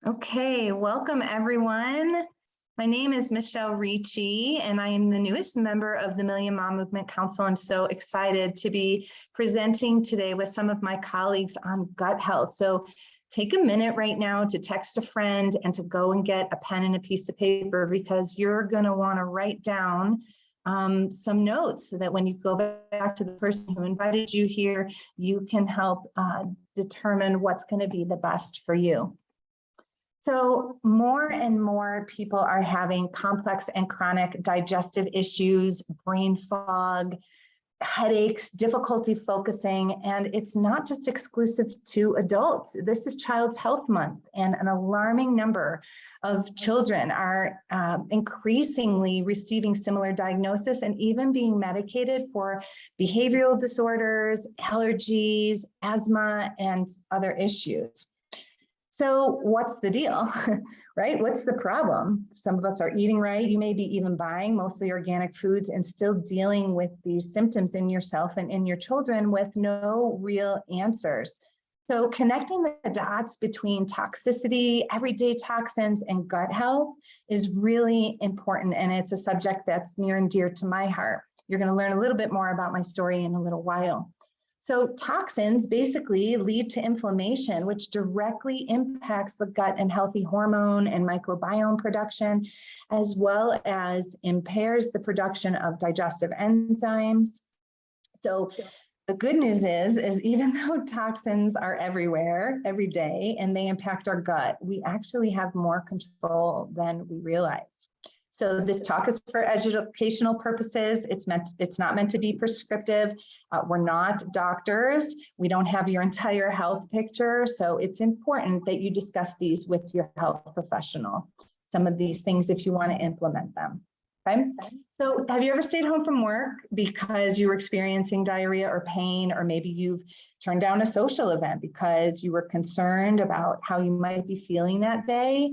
Okay, welcome everyone. My name is Michelle Ricci, and I am the newest member of the Million Mom Movement Council. I'm so excited to be presenting today with some of my colleagues on gut health. So take a minute right now to text a friend and to go and get a pen and a piece of paper, because you're going to want to write down some notes so that when you go back to the person who invited you here, you can help determine what's going to be the best for you. So more and more people are having complex and chronic digestive issues, brain fog, headaches, difficulty focusing, and it's not just exclusive to adults. This is Child's Health Month, and an alarming number of children are increasingly receiving similar diagnosis and even being medicated for behavioral disorders, allergies, asthma, and other issues. So what's the deal, right? What's the problem? Some of us are eating right. You may be even buying mostly organic foods and still dealing with these symptoms in yourself and in your children with no real answers. So connecting the dots between toxicity, everyday toxins, and gut health is really important. And it's a subject that's near and dear to my heart. You're going to learn a little bit more about my story in a little while. So toxins basically lead to inflammation, which directly impacts the gut and healthy hormone and microbiome production, as well as impairs the production of digestive enzymes. So the good news is even though toxins are everywhere, every day, and they impact our gut, we actually have more control than we realize. So this talk is for educational purposes. It's not meant to be prescriptive. We're not doctors. We don't have your entire health picture. So it's important that you discuss these with your health professional, some of these things if you want to implement them. Okay. So have you ever stayed home from work because you were experiencing diarrhea or pain, or maybe you've turned down a social event because you were concerned about how you might be feeling that day?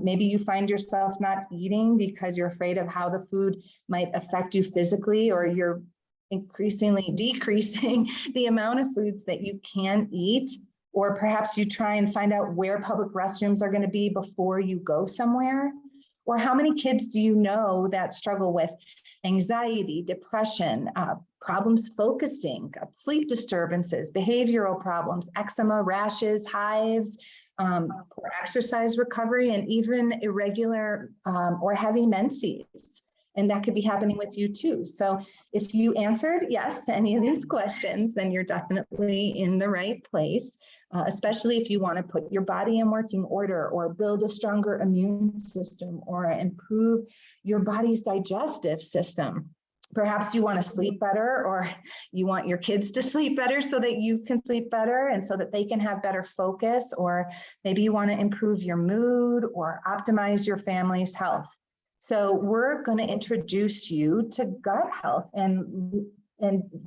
Maybe you find yourself not eating because you're afraid of how the food might affect you physically, or you're increasingly decreasing the amount of foods that you can eat, or perhaps you try and find out where public restrooms are going to be before you go somewhere. Or how many kids do you know that struggle with anxiety, depression, problems focusing, sleep disturbances, behavioral problems, eczema, rashes, hives, poor exercise recovery, and even irregular or heavy menses. And that could be happening with you too. So if you answered yes to any of these questions, then you're definitely in the right place, especially if you want to put your body in working order, or build a stronger immune system, or improve your body's digestive system. Perhaps you want to sleep better, or you want your kids to sleep better so that you can sleep better and so that they can have better focus, or maybe you want to improve your mood or optimize your family's health. So we're going to introduce you to gut health and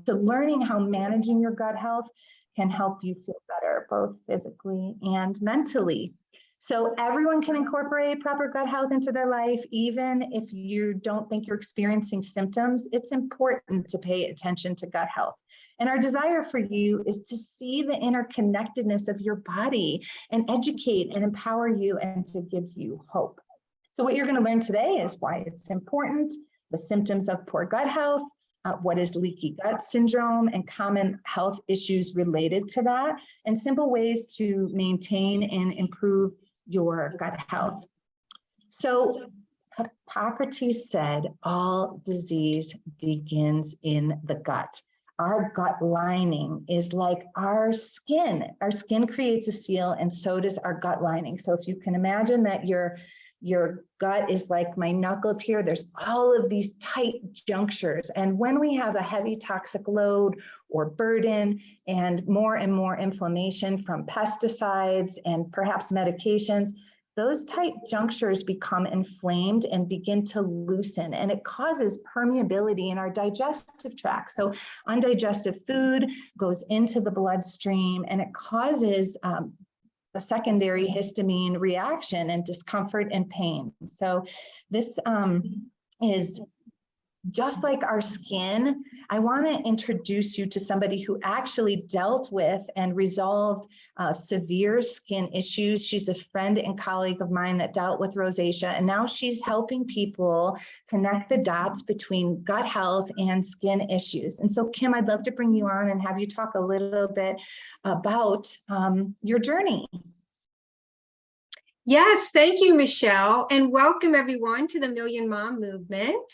to learning how managing your gut health can help you feel better, both physically and mentally. So everyone can incorporate proper gut health into their life, even if you don't think you're experiencing symptoms. It's important to pay attention to gut health. And our desire for you is to see the interconnectedness of your body and educate and empower you and to give you hope. So what you're going to learn today is why it's important, the symptoms of poor gut health, what is leaky gut syndrome, and common health issues related to that, and simple ways to maintain and improve your gut health. So Hippocrates said, all disease begins in the gut. Our gut lining is like our skin. Our skin creates a seal, and so does our gut lining. So if you can imagine that your gut is like my knuckles here, there's all of these tight junctures. And when we have a heavy toxic load or burden and more inflammation from pesticides and perhaps medications, those tight junctures become inflamed and begin to loosen, and it causes permeability in our digestive tract. So undigested food goes into the bloodstream, and it causes a secondary histamine reaction and discomfort and pain. So this is just like our skin, I want to introduce you to somebody who actually dealt with and resolved severe skin issues. She's a friend and colleague of mine that dealt with rosacea, and now she's helping people connect the dots between gut health and skin issues. And so, Kim, I'd love to bring you on and have you talk a little bit about your journey. Yes, thank you, Michelle, and welcome everyone to the Million Mom Movement.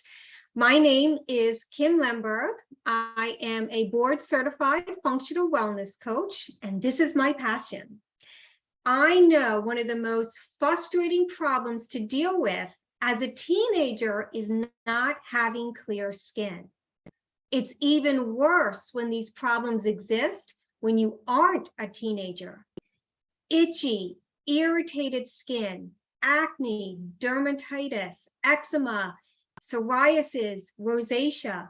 My name is Kim Lemberg. I am a board certified functional wellness coach, and this is my passion. I know one of the most frustrating problems to deal with as a teenager is not having clear skin. It's even worse when these problems exist when you aren't a teenager. Itchy, irritated skin, acne, dermatitis, eczema, psoriasis, rosacea,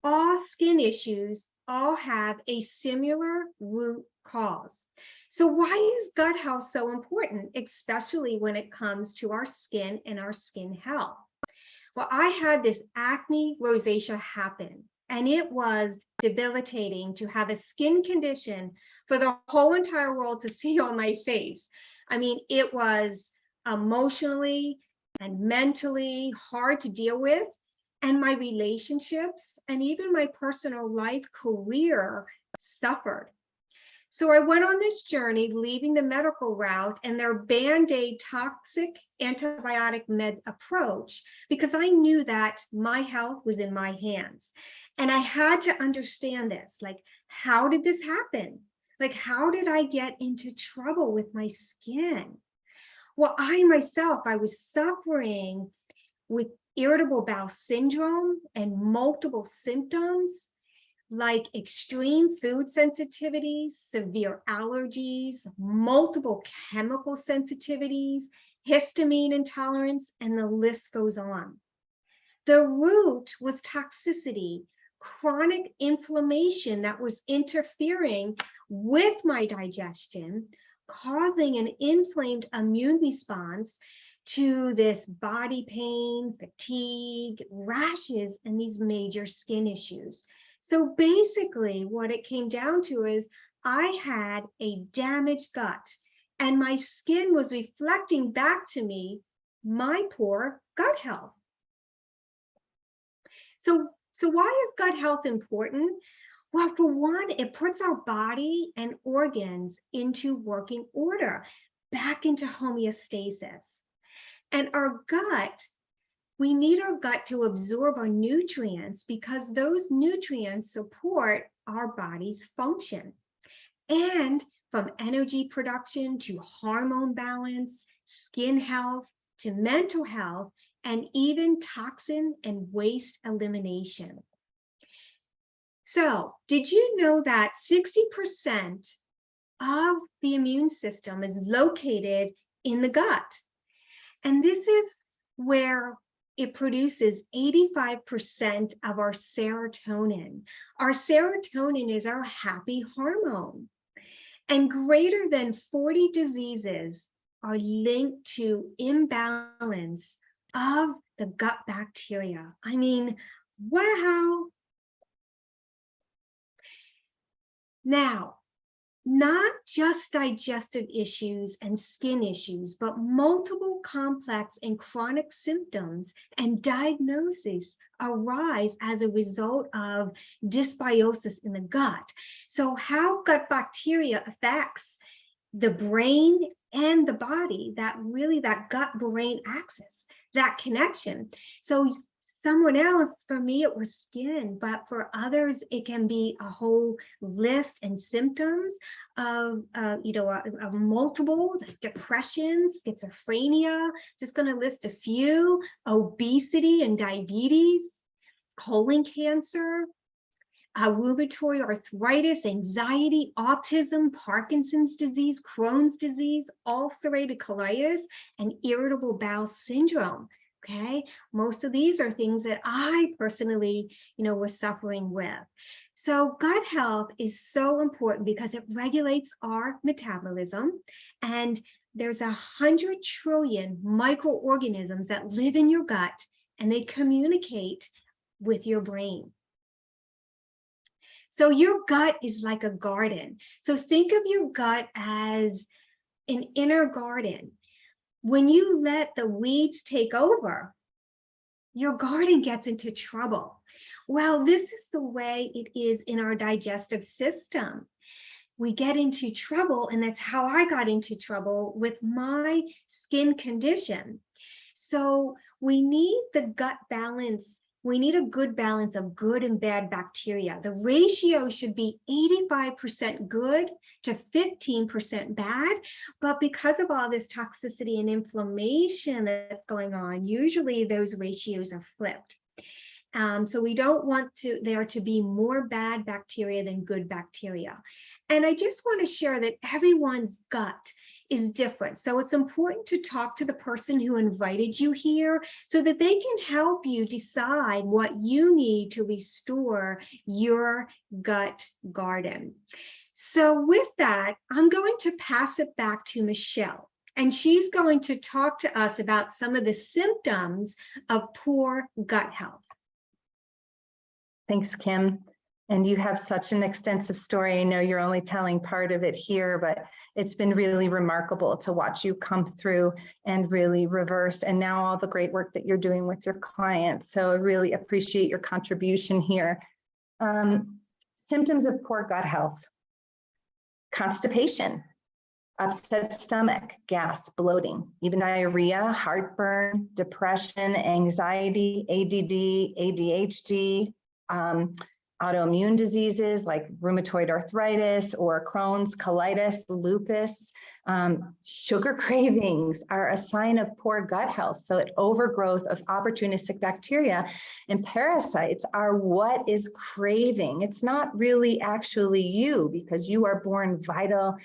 all skin issues all have a similar root cause. So why is gut health so important, especially when it comes to our skin and our skin health? Well, I had this acne rosacea happen, and it was debilitating to have a skin condition for the whole entire world to see on my face. I mean, it was emotionally and mentally hard to deal with, and my relationships and even my personal life career suffered. So I went on this journey, leaving the medical route and their Band-Aid toxic antibiotic med approach, because I knew that my health was in my hands. And I had to understand this, like, how did this happen? Like, how did I get into trouble with my skin? Well, I was suffering with irritable bowel syndrome and multiple symptoms like extreme food sensitivities, severe allergies, multiple chemical sensitivities, histamine intolerance, and the list goes on. The root was toxicity, chronic inflammation that was interfering with my digestion, causing an inflamed immune response to this body pain, fatigue, rashes, and these major skin issues. So basically what it came down to is I had a damaged gut, and my skin was reflecting back to me my poor gut health. So why is gut health important? Well, for one, it puts our body and organs into working order, back into homeostasis. And our gut, we need our gut to absorb our nutrients because those nutrients support our body's function. And from energy production to hormone balance, skin health, to mental health, and even toxin and waste elimination. So, did you know that 60% of the immune system is located in the gut? And this is where it produces 85% of our serotonin. Our serotonin is our happy hormone. And greater than 40 diseases are linked to imbalance of the gut bacteria. I mean, wow. Now, not just digestive issues and skin issues, but multiple complex and chronic symptoms and diagnoses arise as a result of dysbiosis in the gut. So how gut bacteria affects the brain and the body, that gut-brain axis, that connection. So someone else, for me, it was skin, but for others, it can be a whole list and symptoms of, of multiple depression, schizophrenia, just going to list a few, obesity and diabetes, colon cancer, rheumatoid arthritis, anxiety, autism, Parkinson's disease, Crohn's disease, ulcerative colitis, and irritable bowel syndrome. Okay, most of these are things that I personally, was suffering with. So gut health is so important because it regulates our metabolism, and there's 100 trillion microorganisms that live in your gut, and they communicate with your brain. So your gut is like a garden. So think of your gut as an inner garden. When you let the weeds take over, your garden gets into trouble. Well, this is the way it is in our digestive system. We get into trouble, and that's how I got into trouble with my skin condition. So we need the gut balance. We need a good balance of good and bad bacteria. The ratio should be 85% good to 15% bad. But because of all this toxicity and inflammation that's going on, usually those ratios are flipped. So we don't want there to be more bad bacteria than good bacteria. And I just want to share that everyone's gut is different. So it's important to talk to the person who invited you here so that they can help you decide what you need to restore your gut garden. So with that, I'm going to pass it back to Michelle, and she's going to talk to us about some of the symptoms of poor gut health. Thanks, Kim. And you have such an extensive story. I know you're only telling part of it here, but it's been really remarkable to watch you come through and really reverse, and now all the great work that you're doing with your clients. So I really appreciate your contribution here. Symptoms of poor gut health: constipation, upset stomach, gas, bloating, even diarrhea, heartburn, depression, anxiety, ADD, ADHD, autoimmune diseases like rheumatoid arthritis or Crohn's, colitis, lupus. Sugar cravings are a sign of poor gut health. So overgrowth of opportunistic bacteria and parasites are what is craving. It's not really actually you, because you are born vital,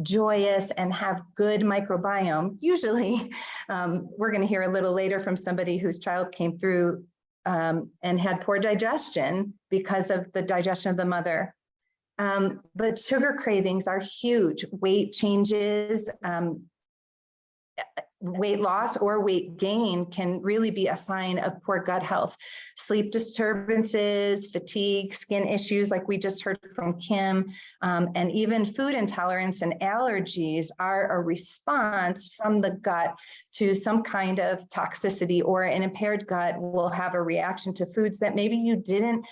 joyous, and have good microbiome. Usually, we're going to hear a little later from somebody whose child came through and had poor digestion because of the digestion of the mother. But sugar cravings are huge. Weight changes, weight loss or weight gain can really be a sign of poor gut health. Sleep disturbances, fatigue, skin issues like we just heard from Kim, and even food intolerance and allergies are a response from the gut to some kind of toxicity, or an impaired gut will have a reaction to foods that maybe you didn't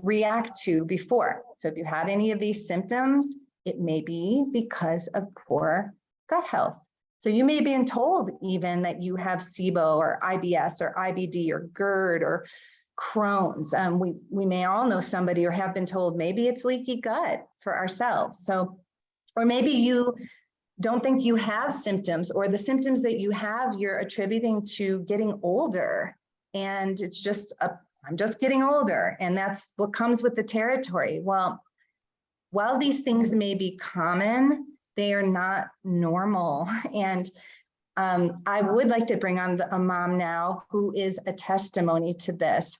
react to before. So if you had any of these symptoms, it may be because of poor gut health. So you may be told even that you have SIBO or IBS or IBD or GERD or Crohn's. We may all know somebody or have been told maybe it's leaky gut for ourselves. So, or maybe you don't think you have symptoms, or the symptoms that you have, you're attributing to getting older. And it's just, I'm just getting older. And that's what comes with the territory. Well, while these things may be common, they are not normal. And I would like to bring on a mom now who is a testimony to this.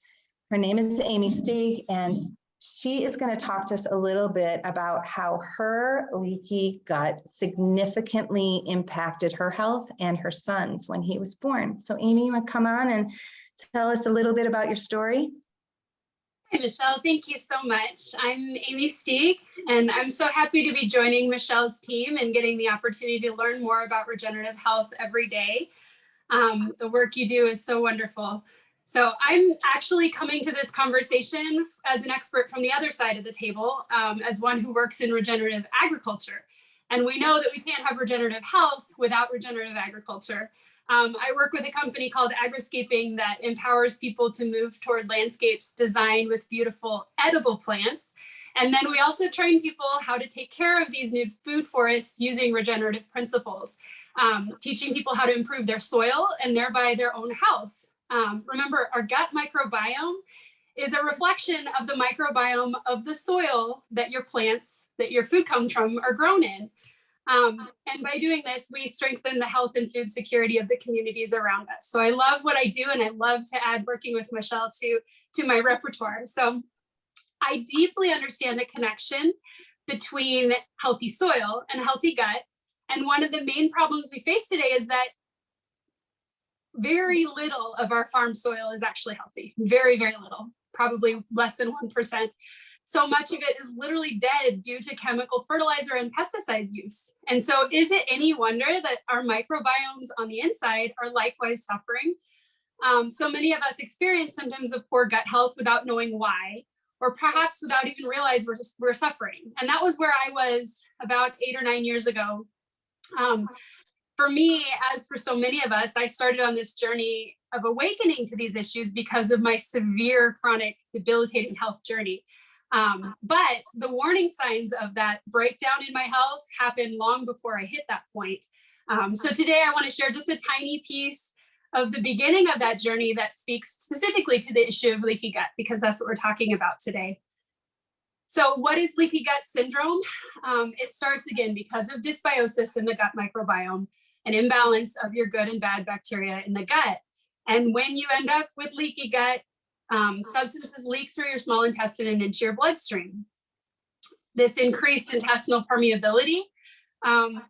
Her name is Amy Stieg, and she is going to talk to us a little bit about how her leaky gut significantly impacted her health and her son's when he was born. So Amy, you want to come on and tell us a little bit about your story? Hi, Michelle. Thank you so much. I'm Amy Stieg, and I'm so happy to be joining Michelle's team and getting the opportunity to learn more about regenerative health every day. The work you do is so wonderful. So I'm actually coming to this conversation as an expert from the other side of the table, as one who works in regenerative agriculture. And we know that we can't have regenerative health without regenerative agriculture. I work with a company called Agriscaping that empowers people to move toward landscapes designed with beautiful edible plants. And then we also train people how to take care of these new food forests using regenerative principles, teaching people how to improve their soil and thereby their own health. Remember, our gut microbiome is a reflection of the microbiome of the soil that your plants, that your food comes from, are grown in. And by doing this, we strengthen the health and food security of the communities around us. So I love what I do, and I love to add working with Michelle to my repertoire. So I deeply understand the connection between healthy soil and healthy gut. And one of the main problems we face today is that very little of our farm soil is actually healthy. Very, very little, probably less than 1%. So much of it is literally dead due to chemical fertilizer and pesticide use. And so is it any wonder that our microbiomes on the inside are likewise suffering? So many of us experience symptoms of poor gut health without knowing why, or perhaps without even realize we're suffering. And that was where I was about 8 or 9 years ago. For me, as for so many of us, I started on this journey of awakening to these issues because of my severe chronic debilitating health journey. But the warning signs of that breakdown in my health happened long before I hit that point. So today I want to share just a tiny piece of the beginning of that journey that speaks specifically to the issue of leaky gut, because that's what we're talking about today. So what is leaky gut syndrome? It starts again because of dysbiosis in the gut microbiome, an imbalance of your good and bad bacteria in the gut. And when you end up with leaky gut, substances leak through your small intestine and into your bloodstream. This increased intestinal permeability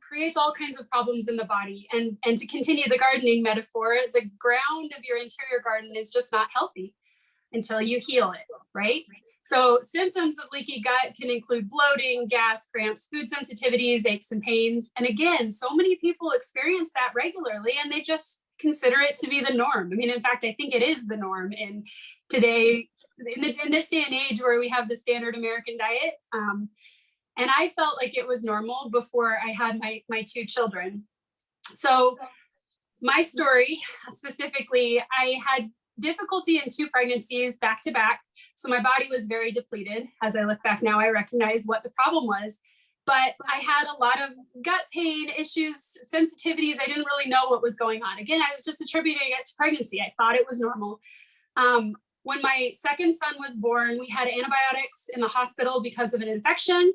creates all kinds of problems in the body. And to continue the gardening metaphor, the ground of your interior garden is just not healthy until you heal it, right? So symptoms of leaky gut can include bloating, gas, cramps, food sensitivities, aches and pains. And again, so many people experience that regularly and they just consider it to be the norm. I mean, in fact, I think it is the norm in today, in this day and age where we have the standard American diet. And I felt like it was normal before I had my 2 children. So my story specifically, I had difficulty in 2 pregnancies back to back. So my body was very depleted. As I look back now, I recognize what the problem was. But I had a lot of gut pain issues, sensitivities. I didn't really know what was going on. Again, I was just attributing it to pregnancy. I thought it was normal. When my second son was born, we had antibiotics in the hospital because of an infection.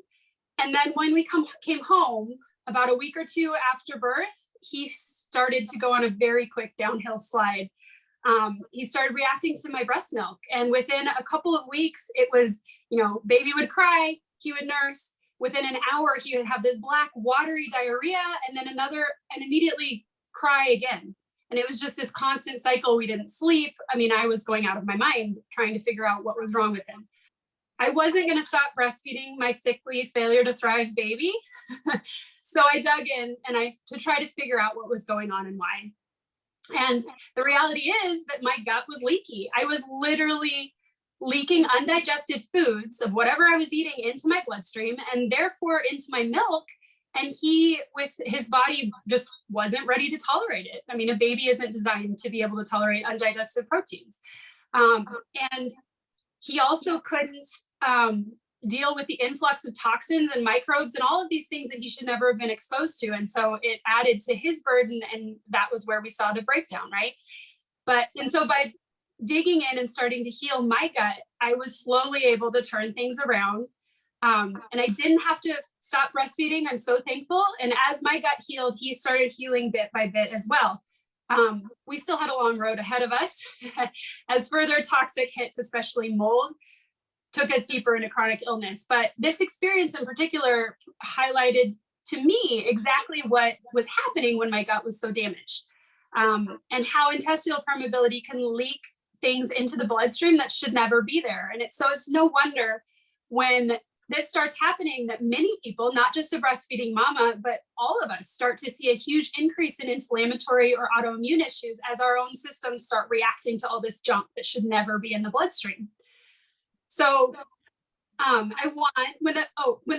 And then when we came home, about a week or 2 after birth, he started to go on a very quick downhill slide. He started reacting to my breast milk. And within a couple of weeks, it was, baby would cry, he would nurse. Within an hour, he would have this black watery diarrhea and then and immediately cry again. And it was just this constant cycle. We didn't sleep. I mean, I was going out of my mind trying to figure out what was wrong with him. I wasn't going to stop breastfeeding my sickly failure to thrive baby. So I dug in to try to figure out what was going on and why. And the reality is that my gut was leaky. I was literally leaking undigested foods of whatever I was eating into my bloodstream and therefore into my milk. And he, with his body, just wasn't ready to tolerate it. I mean, a baby isn't designed to be able to tolerate undigested proteins. And he also couldn't deal with the influx of toxins and microbes and all of these things that he should never have been exposed to. And so it added to his burden. And that was where we saw the breakdown, right? And so by digging in and starting to heal my gut, I was slowly able to turn things around. And I didn't have to stop breastfeeding. I'm so thankful. And as my gut healed, he started healing bit by bit as well. We still had a long road ahead of us as further toxic hits, especially mold, took us deeper into chronic illness. But this experience in particular highlighted to me exactly what was happening when my gut was so damaged, and how intestinal permeability can leak things into the bloodstream that should never be there. And it's no wonder when this starts happening that many people, not just a breastfeeding mama, but all of us start to see a huge increase in inflammatory or autoimmune issues as our own systems start reacting to all this junk that should never be in the bloodstream. So when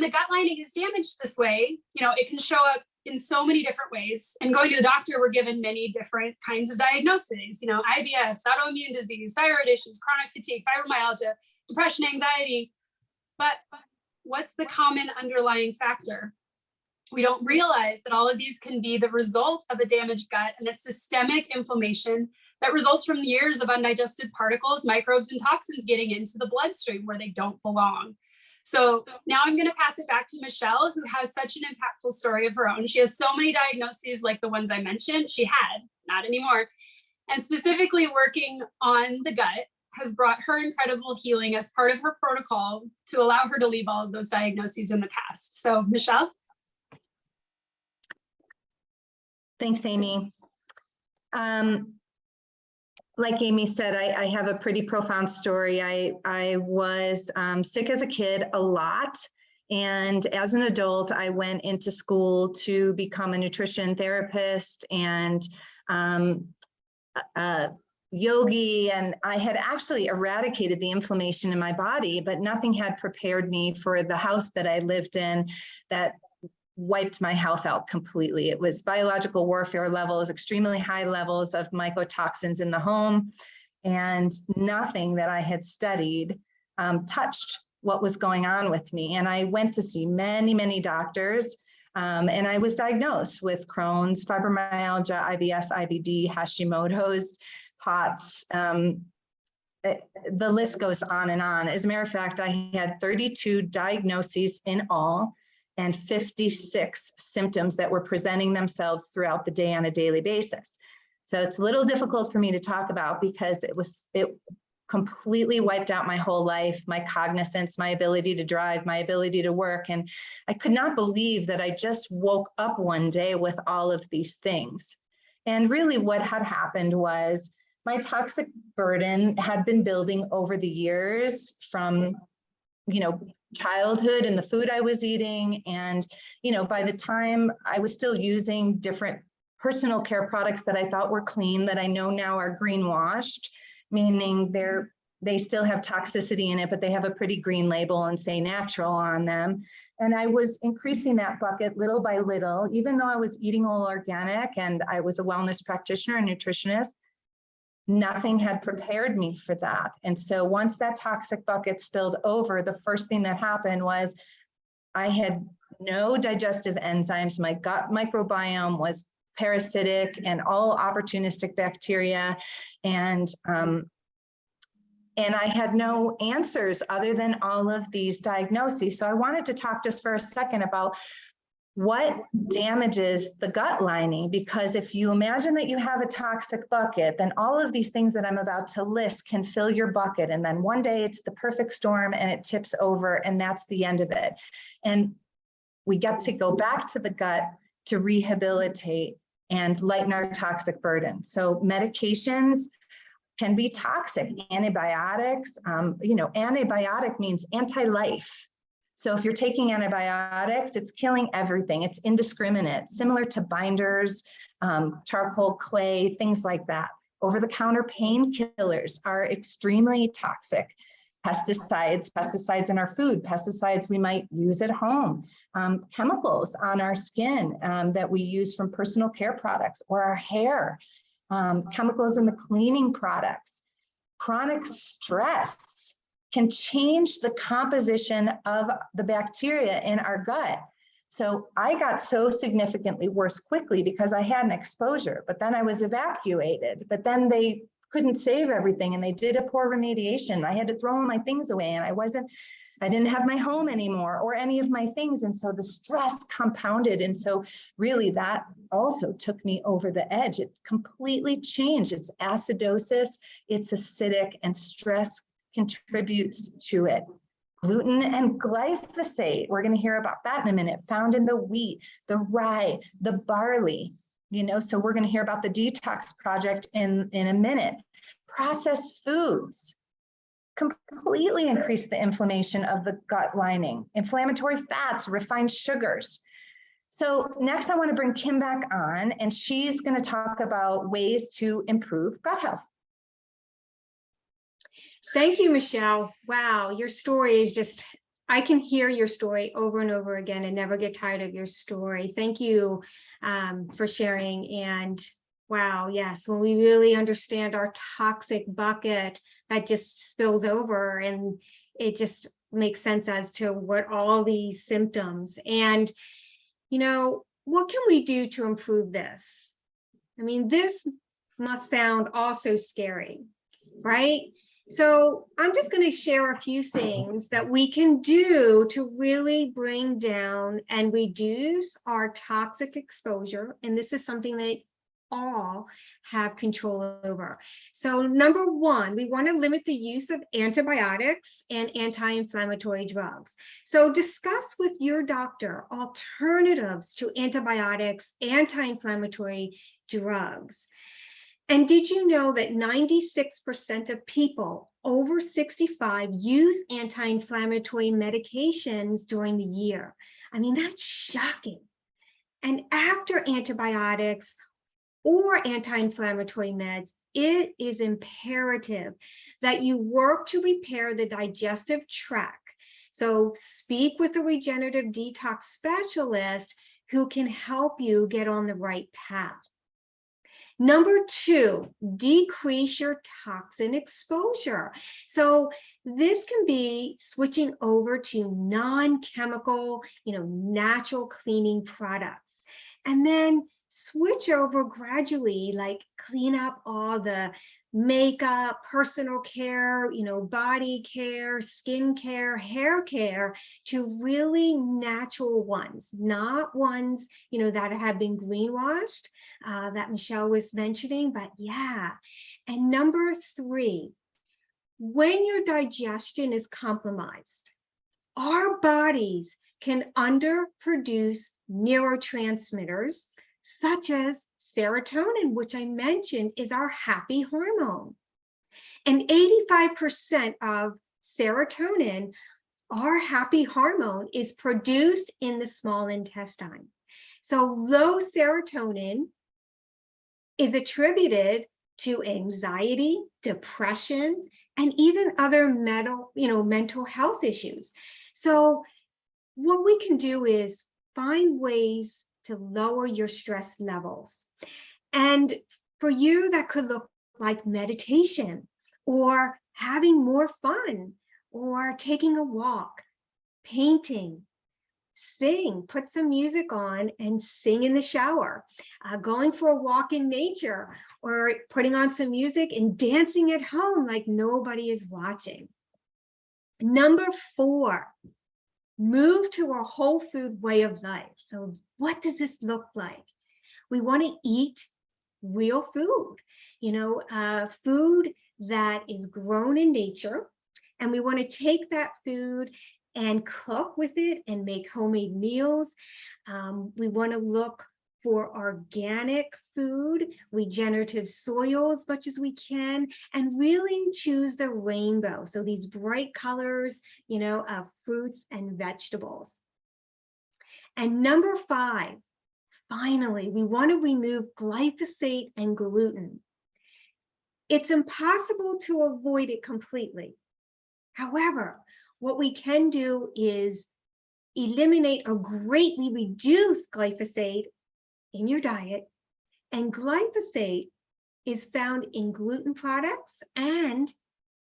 the gut lining is damaged this way, it can show up in so many different ways. And going to the doctor, we're given many different kinds of diagnoses, IBS, autoimmune disease, thyroid issues, chronic fatigue, fibromyalgia, depression, anxiety. But what's the common underlying factor? We don't realize that all of these can be the result of a damaged gut and a systemic inflammation that results from years of undigested particles, microbes, and toxins getting into the bloodstream where they don't belong. So now I'm going to pass it back to Michelle, who has such an impactful story of her own. She has so many diagnoses like the ones I mentioned. She had, not anymore. And specifically working on the gut has brought her incredible healing as part of her protocol to allow her to leave all of those diagnoses in the past. So Michelle. Thanks, Amy. like Amy said, I have a pretty profound story. I was sick as a kid a lot. And as an adult, I went into school to become a nutrition therapist and yogi. And I had actually eradicated the inflammation in my body, but nothing had prepared me for the house that I lived in that wiped my health out completely. It was biological warfare levels, extremely high levels of mycotoxins in the home, and nothing that I had studied touched what was going on with me. And I went to see many, many doctors, and I was diagnosed with Crohn's, fibromyalgia, IBS, IBD, Hashimoto's, POTS. The list goes on and on. As a matter of fact, I had 32 diagnoses in all, and 56 symptoms that were presenting themselves throughout the day on a daily basis. So it's a little difficult for me to talk about because it completely wiped out my whole life, my cognizance, my ability to drive, my ability to work. And I could not believe that I just woke up one day with all of these things. And really what had happened was my toxic burden had been building over the years from, childhood and the food I was eating. And, by the time I was still using different personal care products that I thought were clean, that I know now are greenwashed, meaning they still have toxicity in it, but they have a pretty green label and say natural on them. And I was increasing that bucket little by little, even though I was eating all organic and I was a wellness practitioner and nutritionist. Nothing had prepared me for that. And so once that toxic bucket spilled over, the first thing that happened was I had no digestive enzymes. My gut microbiome was parasitic and all opportunistic bacteria. And I had no answers other than all of these diagnoses. So I wanted to talk just for a second about what damages the gut lining, because if you imagine that you have a toxic bucket, then all of these things that I'm about to list can fill your bucket. And then one day it's the perfect storm and it tips over and that's the end of it. And we get to go back to the gut to rehabilitate and lighten our toxic burden. So medications can be toxic. Antibiotics, antibiotic means anti-life. So if you're taking antibiotics, it's killing everything. It's indiscriminate, similar to binders, charcoal, clay, things like that. Over-the-counter painkillers are extremely toxic. Pesticides in our food, pesticides we might use at home, chemicals on our skin that we use from personal care products or our hair, chemicals in the cleaning products. Chronic stress can change the composition of the bacteria in our gut. So I got so significantly worse quickly because I had an exposure, but then I was evacuated, but then they couldn't save everything and they did a poor remediation. I had to throw all my things away and I didn't have my home anymore or any of my things. And so the stress compounded. And so really that also took me over the edge. It completely changed. It's acidosis, it's acidic, and stress contributes to it. Gluten and glyphosate, we're going to hear about that in a minute, found in the wheat, the rye, the barley, so we're going to hear about the detox project in a minute. Processed foods completely increase the inflammation of the gut lining, inflammatory fats, refined sugars. So next I want to bring Kim back on, and she's going to talk about ways to improve gut health. Thank you, Michelle. Wow, your story is just, I can hear your story over and over again and never get tired of your story. Thank you for sharing. And wow, yes, when we really understand our toxic bucket, that just spills over and it just makes sense as to what all these symptoms. And, what can we do to improve this? I mean, this must sound also scary, right? So I'm just going to share a few things that we can do to really bring down and reduce our toxic exposure. And this is something that all have control over. So number one, we want to limit the use of antibiotics and anti-inflammatory drugs. So discuss with your doctor alternatives to antibiotics, anti-inflammatory drugs. And did you know that 96% of people over 65 use anti-inflammatory medications during the year? I mean, that's shocking. And after antibiotics or anti-inflammatory meds, it is imperative that you work to repair the digestive tract. So speak with a regenerative detox specialist who can help you get on the right path. Number 2, decrease your toxin exposure. So this can be switching over to non-chemical, natural cleaning products. And then switch over gradually, like clean up all the makeup, personal care, body care, skin care, hair care, to really natural ones, not ones, that have been greenwashed, that Michelle was mentioning, but yeah. And number 3, when your digestion is compromised, our bodies can underproduce neurotransmitters such as serotonin, which I mentioned is our happy hormone. And 85% of serotonin, our happy hormone, is produced in the small intestine. So low serotonin is attributed to anxiety, depression, and even other mental health issues. So what we can do is find ways to lower your stress levels. And for you, that could look like meditation, or having more fun, or taking a walk, painting, sing, put some music on and sing in the shower, going for a walk in nature, or putting on some music and dancing at home like nobody is watching. Number 4, move to a whole food way of life. So what does this look like? We want to eat real food, food that is grown in nature. And we want to take that food and cook with it and make homemade meals. We want to look for organic food, regenerative soil as much as we can, and really choose the rainbow. So these bright colors, of fruits and vegetables. And number 5, finally, we want to remove glyphosate and gluten. It's impossible to avoid it completely. However, what we can do is eliminate or greatly reduce glyphosate in your diet. And glyphosate is found in gluten products and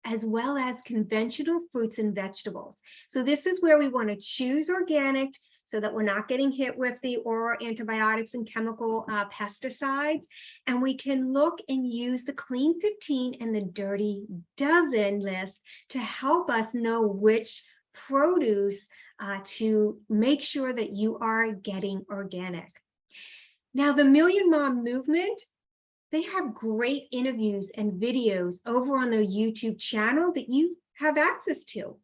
as well as conventional fruits and vegetables. So this is where we want to choose organic so that we're not getting hit with the oral antibiotics and chemical pesticides. And we can look and use the Clean 15 and the Dirty Dozen list to help us know which produce to make sure that you are getting organic. Now, the Million Mom Movement, they have great interviews and videos over on their YouTube channel that you have access to.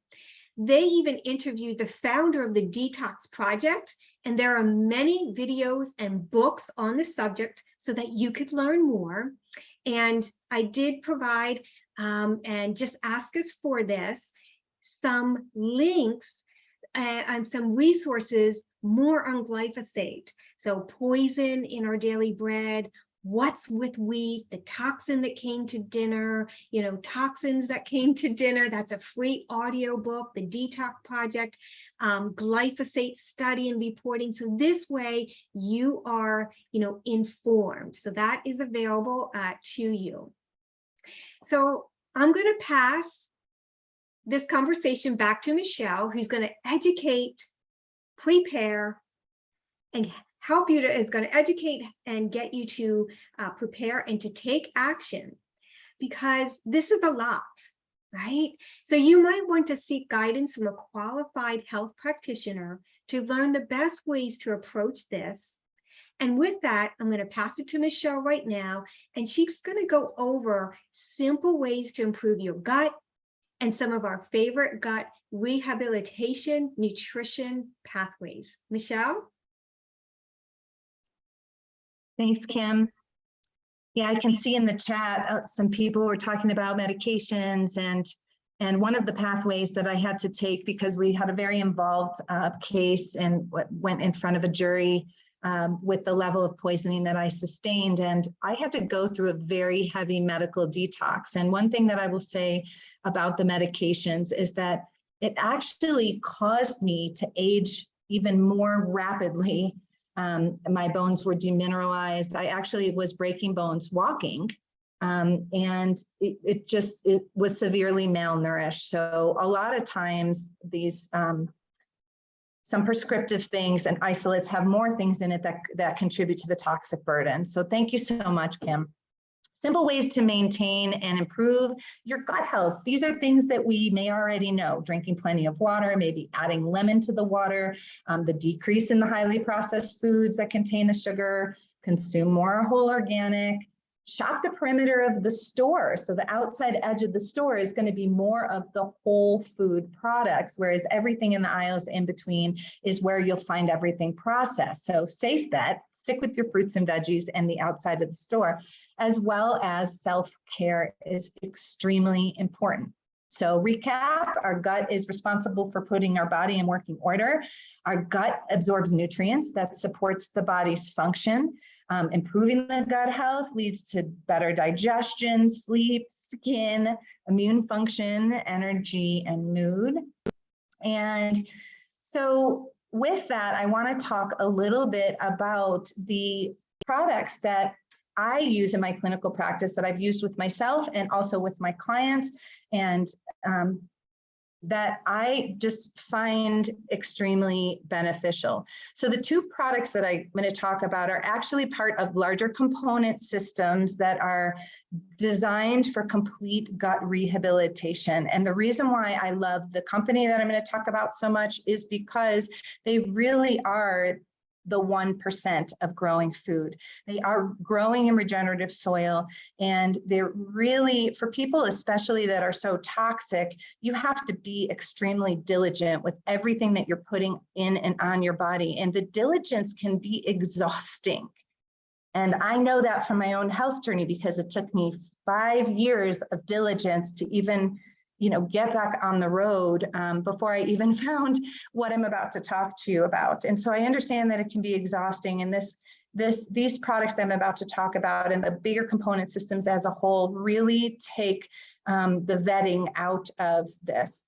They even interviewed the founder of the Detox Project, and there are many videos and books on the subject so that you could learn more. And I did provide, and just ask us for this, some links and some resources more on glyphosate. So poison in our daily bread, what's with wheat, the toxin that came to dinner, toxins that came to dinner. That's a free audio book, the Detox Project, glyphosate study and reporting. So this way you are, informed. So that is available to you. So I'm going to pass this conversation back to Michelle, who's going to educate, prepare, and help you is going to educate and get you to prepare and to take action, because this is a lot, right? So you might want to seek guidance from a qualified health practitioner to learn the best ways to approach this. And with that, I'm going to pass it to Michelle right now, and she's going to go over simple ways to improve your gut and some of our favorite gut rehabilitation nutrition pathways. Michelle? Thanks, Kim. Yeah, I can see in the chat, some people were talking about medications and one of the pathways that I had to take, because we had a very involved case and went in front of a jury with the level of poisoning that I sustained. And I had to go through a very heavy medical detox. And one thing that I will say about the medications is that it actually caused me to age even more rapidly. My bones were demineralized. I actually was breaking bones walking. And it was severely malnourished. So a lot of times these, some prescriptive things and isolates have more things in it that contribute to the toxic burden. So thank you so much, Kim. Simple ways to maintain and improve your gut health. These are things that we may already know: drinking plenty of water, maybe adding lemon to the water, the decrease in the highly processed foods that contain the sugar, consume more whole organic, shop the perimeter of the store. So the outside edge of the store is going to be more of the whole food products, whereas everything in the aisles in between is where you'll find everything processed. So safe bet, stick with your fruits and veggies and the outside of the store, as well as self-care is extremely important. So recap, our gut is responsible for putting our body in working order. Our gut absorbs nutrients that supports the body's function. Improving the gut health leads to better digestion, sleep, skin, immune function, energy, and mood. And so with that, I want to talk a little bit about the products that I use in my clinical practice that I've used with myself and also with my clients, and that I just find extremely beneficial. So the two products that I'm going to talk about are actually part of larger component systems that are designed for complete gut rehabilitation. And the reason why I love the company that I'm going to talk about so much is because they really are the 1% of growing food. They are growing in regenerative soil, and they're really, for people especially that are so toxic, you have to be extremely diligent with everything that you're putting in and on your body. And the diligence can be exhausting. And I know that from my own health journey, because it took me 5 years of diligence to even get back on the road before I even found what I'm about to talk to you about. And so I understand that it can be exhausting, and these products I'm about to talk about and the bigger component systems as a whole really take the vetting out of this.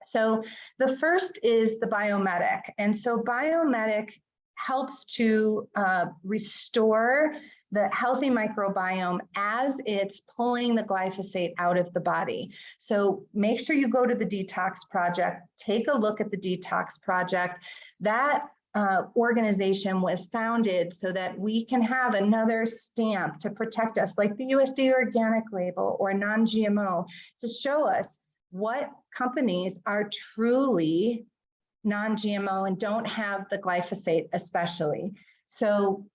So the first is the Biomedic. And so Biomedic helps to restore the healthy microbiome as it's pulling the glyphosate out of the body. So make sure you go to the Detox Project, take a look at the Detox Project. That organization was founded so that we can have another stamp to protect us, like the USDA organic label or non-GMO, to show us what companies are truly non-GMO and don't have the glyphosate especially. So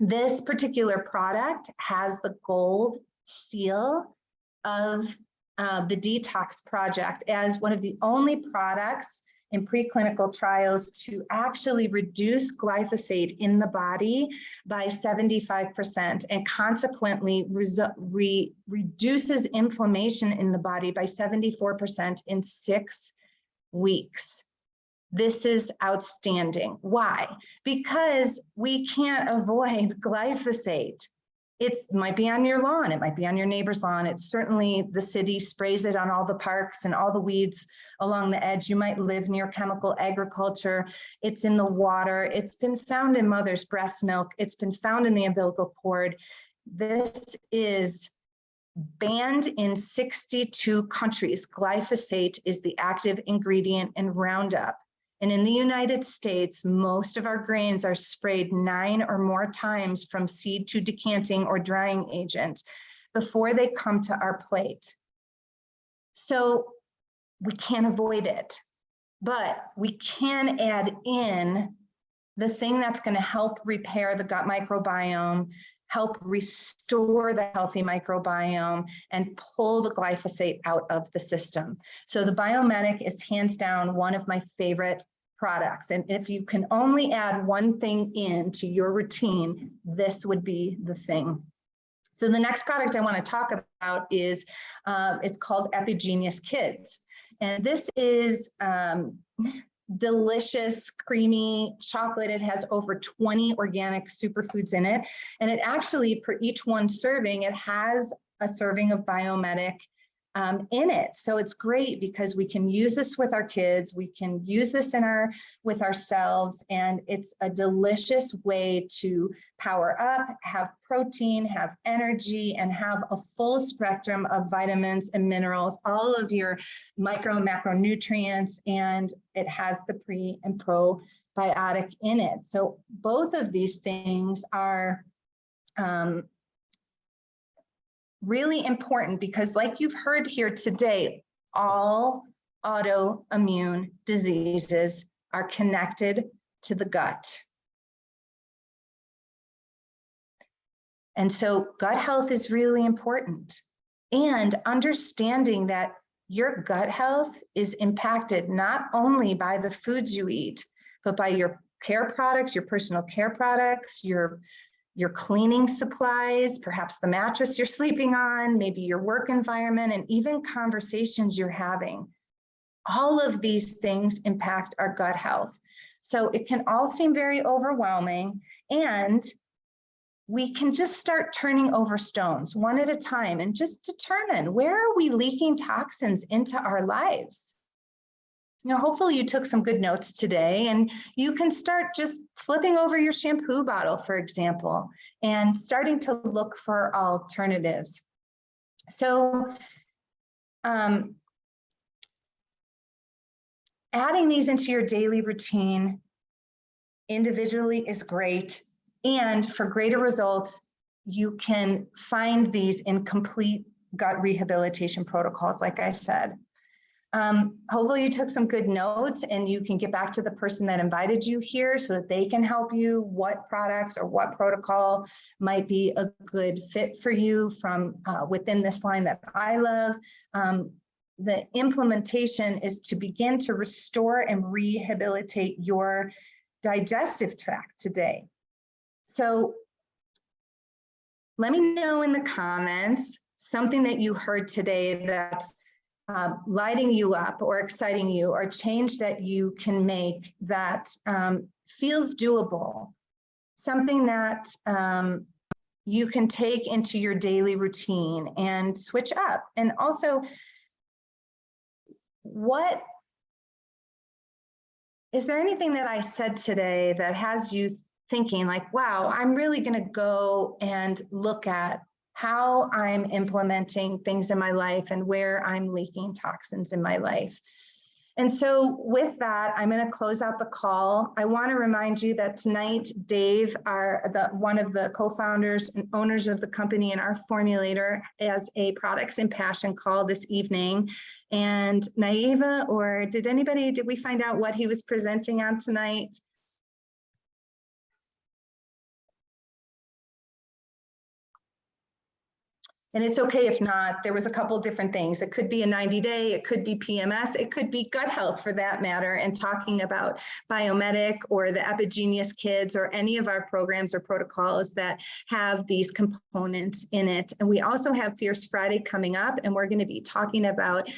this particular product has the gold seal of the Detox Project as one of the only products in preclinical trials to actually reduce glyphosate in the body by 75% and consequently reduces inflammation in the body by 74% in 6 weeks. This is outstanding. Why? Because we can't avoid glyphosate. It might be on your lawn, it might be on your neighbor's lawn. It's certainly, the city sprays it on all the parks and all the weeds along the edge. You might live near chemical agriculture. It's in the water. It's been found in mother's breast milk. It's been found in the umbilical cord. This is banned in 62 countries. Glyphosate is the active ingredient in Roundup. And in the United States, most of our grains are sprayed 9 or more times from seed to decanting or drying agent before they come to our plate. So we can't avoid it, but we can add in the thing that's going to help repair the gut microbiome, help restore the healthy microbiome, and pull the glyphosate out of the system. So the Biomedic is hands down one of my favorite products. And if you can only add one thing into your routine, this would be the thing. So the next product I want to talk about is, it's called Epigenius Kids. And this is delicious, creamy chocolate. It has over 20 organic superfoods in it. And it actually, for each one serving, it has a serving of Biomedic in it. So it's great because we can use this with our kids, we can use this with ourselves, and it's a delicious way to power up, have protein, have energy, and have a full spectrum of vitamins and minerals, all of your micro and macronutrients, and it has the pre and probiotic in it. So both of these things are really important because, like you've heard here today, all autoimmune diseases are connected to the gut. And so gut health is really important. And understanding that your gut health is impacted not only by the foods you eat, but by your care products, your personal care products, your cleaning supplies, perhaps the mattress you're sleeping on, maybe your work environment, and even conversations you're having. All of these things impact our gut health. So it can all seem very overwhelming, and we can just start turning over stones one at a time and just determine, where are we leaking toxins into our lives? Hopefully you took some good notes today, and you can start just flipping over your shampoo bottle, for example, and starting to look for alternatives. So adding these into your daily routine individually is great. And for greater results, you can find these in complete gut rehabilitation protocols, like I said. Hopefully you took some good notes, and you can get back to the person that invited you here so that they can help you what products or what protocol might be a good fit for you from within this line that I love. The implementation is to begin to restore and rehabilitate your digestive tract today. So let me know in the comments something that you heard today that's lighting you up or exciting you, or change that you can make that feels doable, something that you can take into your daily routine and switch up. And also, is there anything that I said today that has you thinking like, wow, I'm really going to go and look at how I'm implementing things in my life and where I'm leaking toxins in my life? And so with that, I'm going to close out the call. I want to remind you that tonight, Dave, one of the co-founders and owners of the company and our formulator, has a Products in Passion call this evening. And Naiva, or did we find out what he was presenting on tonight? And it's okay if not. There was a couple different things. It could be a 90-day, it could be PMS, it could be gut health for that matter, and talking about Biomedic or the Epigenius Kids or any of our programs or protocols that have these components in it. And we also have Fierce Friday coming up, and we're going to be talking about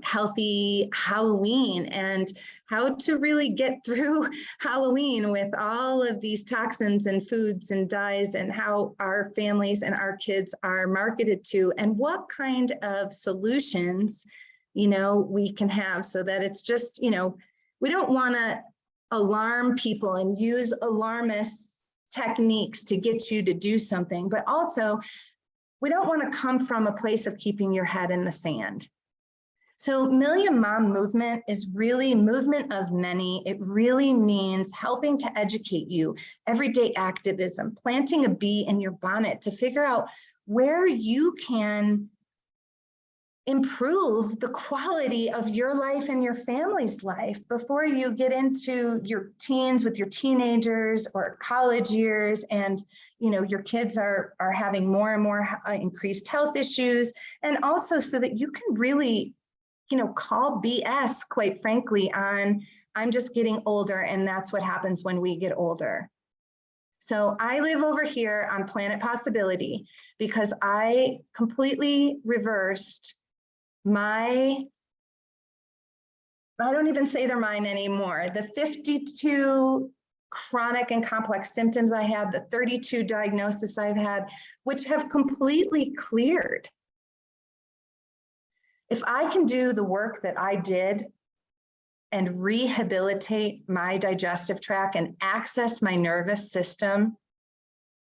healthy Halloween and how to really get through Halloween with all of these toxins and foods and dyes, and how our families and our kids are marketed to, and what kind of solutions, we can have, so that it's just, we don't want to alarm people and use alarmist techniques to get you to do something, but also we don't want to come from a place of keeping your head in the sand. So Million Mom Movement is really movement of many. It really means helping to educate you, everyday activism, planting a bee in your bonnet to figure out where you can improve the quality of your life and your family's life before you get into your teens with your teenagers or college years, and your kids are having more and more increased health issues, and also so that you can really call BS, quite frankly, on I'm just getting older and that's what happens when we get older. So I live over here on Planet Possibility because I completely reversed I don't even say they're mine anymore. The 52 chronic and complex symptoms I had, the 32 diagnoses I've had, which have completely cleared. If I can do the work that I did and rehabilitate my digestive tract and access my nervous system,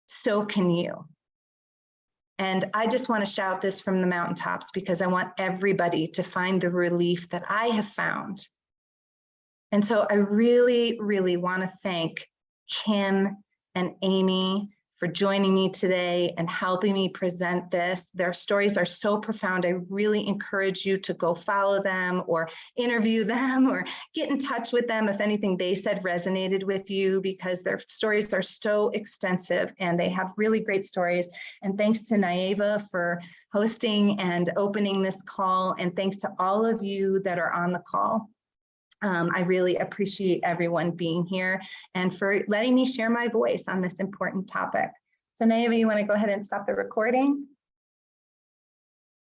so can you. And I just want to shout this from the mountaintops because I want everybody to find the relief that I have found. And so I really, really want to thank Kim and Amy for joining me today and helping me present this. Their stories are so profound. I really encourage you to go follow them or interview them or get in touch with them if anything they said resonated with you, because their stories are so extensive and they have really great stories. And thanks to Naeva for hosting and opening this call. And thanks to all of you that are on the call. I really appreciate everyone being here and for letting me share my voice on this important topic. So Naeva, you want to go ahead and stop the recording?